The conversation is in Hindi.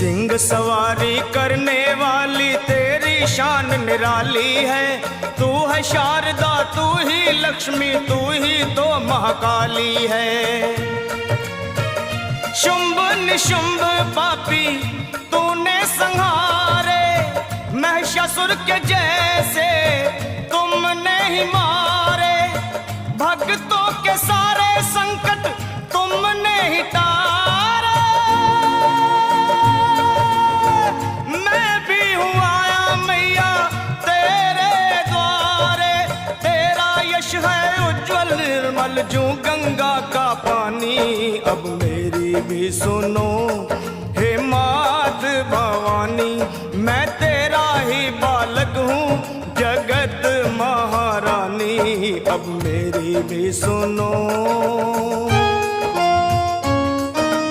सिंह सवारी करने वाली तेरी शान निराली है। तू है शारदा, तू ही लक्ष्मी, तू ही तो महाकाली है। शुंभ निशुंभ पापी तूने संहारे, महिषासुर के जैसे तुमने ही मारे। भक्तों के सारे संकट तुमने ही तारे। मैं भी हूँ आया मैया तेरे द्वारे। तेरा यश है उज्जवल निर्मल जो गंगा का पानी। अब मेरी भी सुनो हे मात भवानी, मैं तेरा ही बालक हूँ जगत महारानी। अब मेरी भी सुनो।